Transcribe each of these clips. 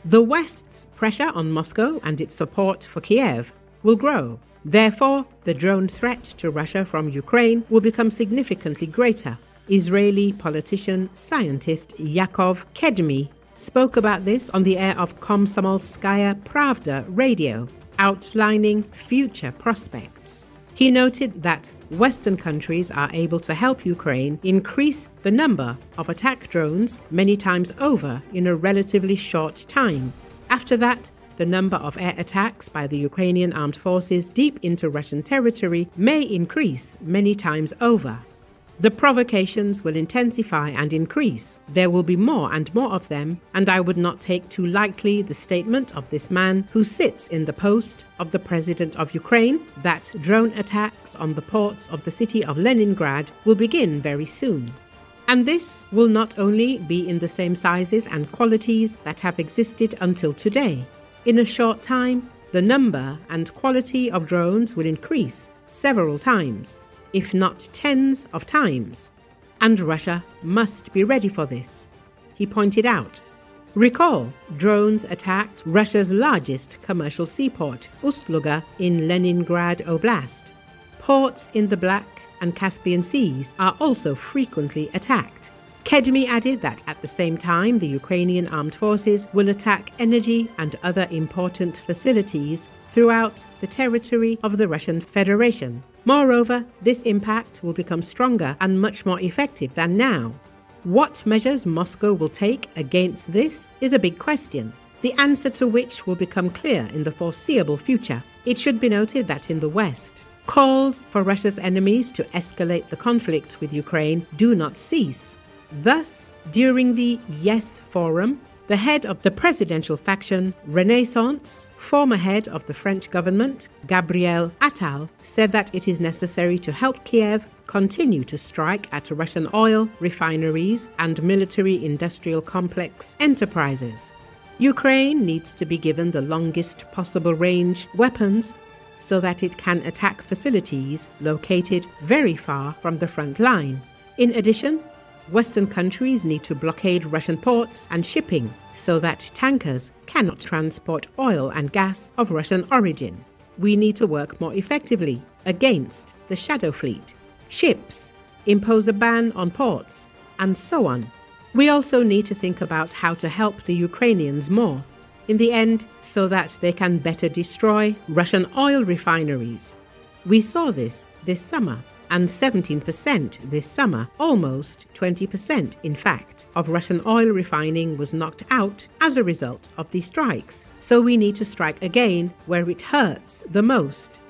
The West's pressure on Moscow and its support for Kiev will grow. Therefore, the drone threat to Russia from Ukraine will become significantly greater. Israeli politician scientist Yakov Kedmi spoke about this on the air of Komsomolskaya Pravda radio, outlining future prospects. He noted that Western countries are able to help Ukraine increase the number of attack drones many times over in a relatively short time. After that, the number of air attacks by the Ukrainian Armed Forces deep into Russian territory may increase many times over. The provocations will intensify and increase. There will be more and more of them, and I would not take too lightly the statement of this man who sits in the post of the President of Ukraine that drone attacks on the ports of the city of Leningrad will begin very soon. And this will not only be in the same sizes and qualities that have existed until today. In a short time, the number and quality of drones will increase several times, if not tens of times, and Russia must be ready for this, he pointed out. Recall, drones attacked Russia's largest commercial seaport, Ust-Luga, in Leningrad Oblast. Ports in the Black and Caspian Seas are also frequently attacked. Kedmi added that at the same time, the Ukrainian Armed Forces will attack energy and other important facilities throughout the territory of the Russian Federation. Moreover, this impact will become stronger and much more effective than now. What measures Moscow will take against this is a big question, the answer to which will become clear in the foreseeable future. It should be noted that in the West, calls for Russia's enemies to escalate the conflict with Ukraine do not cease. Thus, during the Yes Forum, the head of the presidential faction, Renaissance, former head of the French government, Gabriel Attal, said that it is necessary to help Kiev continue to strike at Russian oil refineries and military-industrial complex enterprises. Ukraine needs to be given the longest possible range weapons so that it can attack facilities located very far from the front line. In addition, Western countries need to blockade Russian ports and shipping so that tankers cannot transport oil and gas of Russian origin. We need to work more effectively against the shadow fleet, ships, impose a ban on ports, and so on. We also need to think about how to help the Ukrainians more, in the end, so that they can better destroy Russian oil refineries. We saw this summer, and 17% this summer, almost 20% in fact, of Russian oil refining was knocked out as a result of these strikes. So we need to strike again where it hurts the most.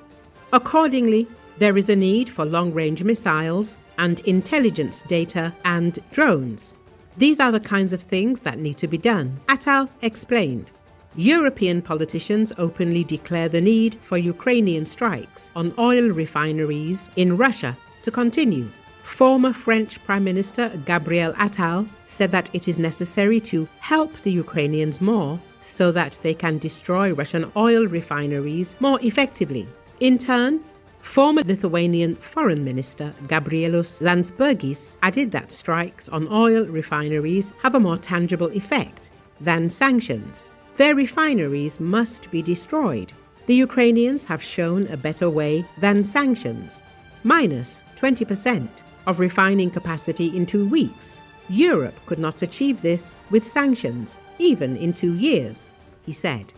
Accordingly, there is a need for long-range missiles and intelligence data and drones. These are the kinds of things that need to be done, Attal explained. European politicians openly declare the need for Ukrainian strikes on oil refineries in Russia to continue. Former French Prime Minister Gabriel Attal said that it is necessary to help the Ukrainians more so that they can destroy Russian oil refineries more effectively. In turn, former Lithuanian Foreign Minister Gabrielius Landsbergis added that strikes on oil refineries have a more tangible effect than sanctions. Their refineries must be destroyed. The Ukrainians have shown a better way than sanctions. Minus 20% of refining capacity in 2 weeks. Europe could not achieve this with sanctions, even in 2 years, he said.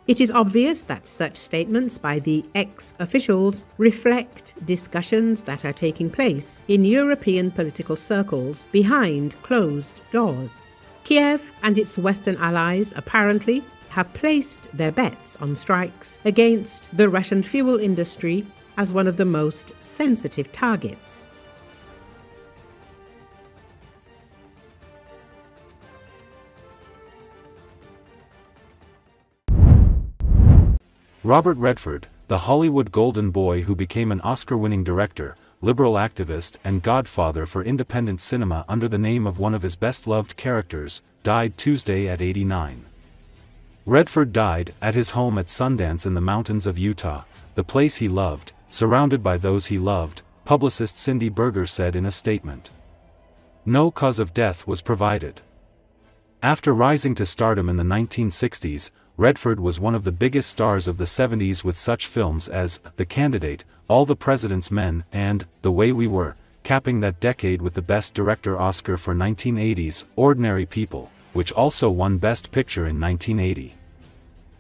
It is obvious that such statements by the ex-officials reflect discussions that are taking place in European political circles behind closed doors. Kiev and its Western allies apparently have placed their bets on strikes against the Russian fuel industry as one of the most sensitive targets. Robert Redford, the Hollywood golden boy who became an Oscar-winning director, liberal activist and godfather for independent cinema under the name of one of his best-loved characters, died Tuesday at 89. Redford died at his home at Sundance in the mountains of Utah, the place he loved, surrounded by those he loved, publicist Cindy Berger said in a statement. No cause of death was provided. After rising to stardom in the 1960s, Redford was one of the biggest stars of the 70s with such films as The Candidate, All the President's Men, and The Way We Were, capping that decade with the Best Director Oscar for 1980's Ordinary People, which also won Best Picture in 1980.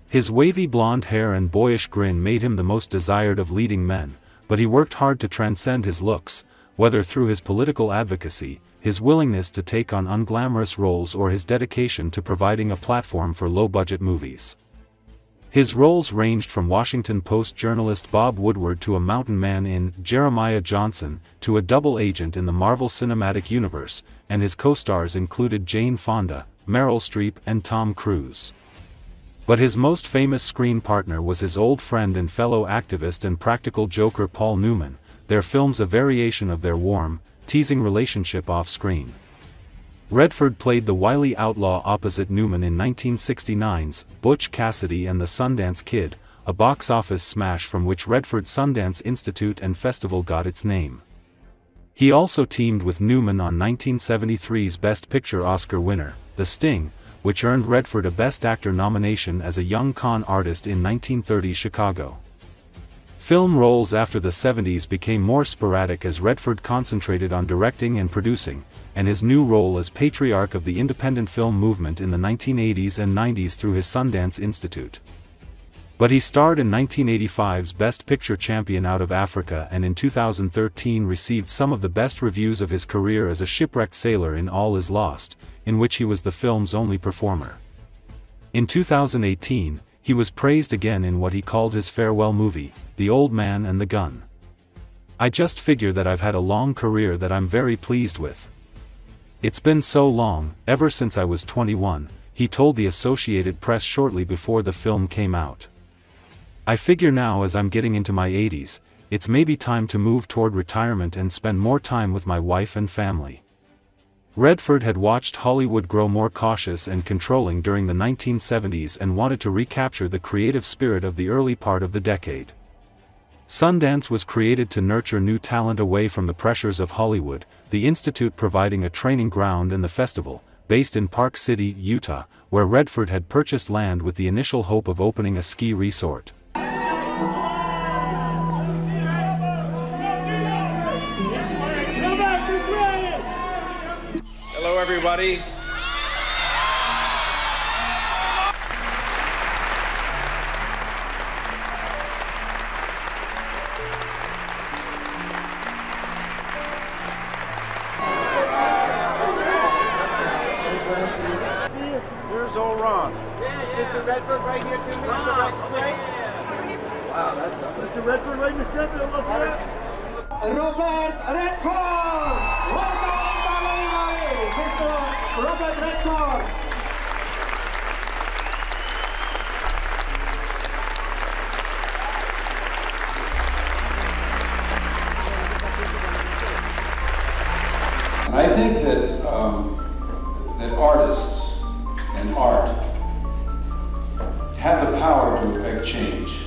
His wavy blonde hair and boyish grin made him the most desired of leading men, but he worked hard to transcend his looks, whether through his political advocacy, his willingness to take on unglamorous roles, or his dedication to providing a platform for low-budget movies. His roles ranged from Washington Post journalist Bob Woodward to a mountain man in Jeremiah Johnson, to a double agent in the Marvel Cinematic Universe, and his co-stars included Jane Fonda, Meryl Streep, and Tom Cruise. But his most famous screen partner was his old friend and fellow activist and practical joker Paul Newman, their films a variation of their warm, teasing relationship off-screen. Redford played the wily outlaw opposite Newman in 1969's Butch Cassidy and the Sundance Kid, a box-office smash from which Redford Sundance Institute and Festival got its name. He also teamed with Newman on 1973's Best Picture Oscar winner, The Sting, which earned Redford a Best Actor nomination as a young con artist in 1930 Chicago. Film roles after the 70s became more sporadic as Redford concentrated on directing and producing, and his new role as patriarch of the independent film movement in the 1980s and 90s through his Sundance Institute. But he starred in 1985's Best Picture Champion Out of Africa, and in 2013 received some of the best reviews of his career as a shipwrecked sailor in All Is Lost, in which he was the film's only performer. In 2018, he was praised again in what he called his farewell movie, The Old Man and the Gun. "I just figure that I've had a long career that I'm very pleased with. It's been so long, ever since I was 21, he told the Associated Press shortly before the film came out. "I figure now, as I'm getting into my 80s, it's maybe time to move toward retirement and spend more time with my wife and family." Redford had watched Hollywood grow more cautious and controlling during the 1970s and wanted to recapture the creative spirit of the early part of the decade. Sundance was created to nurture new talent away from the pressures of Hollywood, the institute providing a training ground, and the festival, based in Park City, Utah, where Redford had purchased land with the initial hope of opening a ski resort. Hello, everybody. Here's all wrong. Mr. Redford right here, too. Wow, that's something. Mr. Redford right in the center. Look at it. Robert Redford! Mr. Robert Redford! I think that that artists and art have the power to affect change.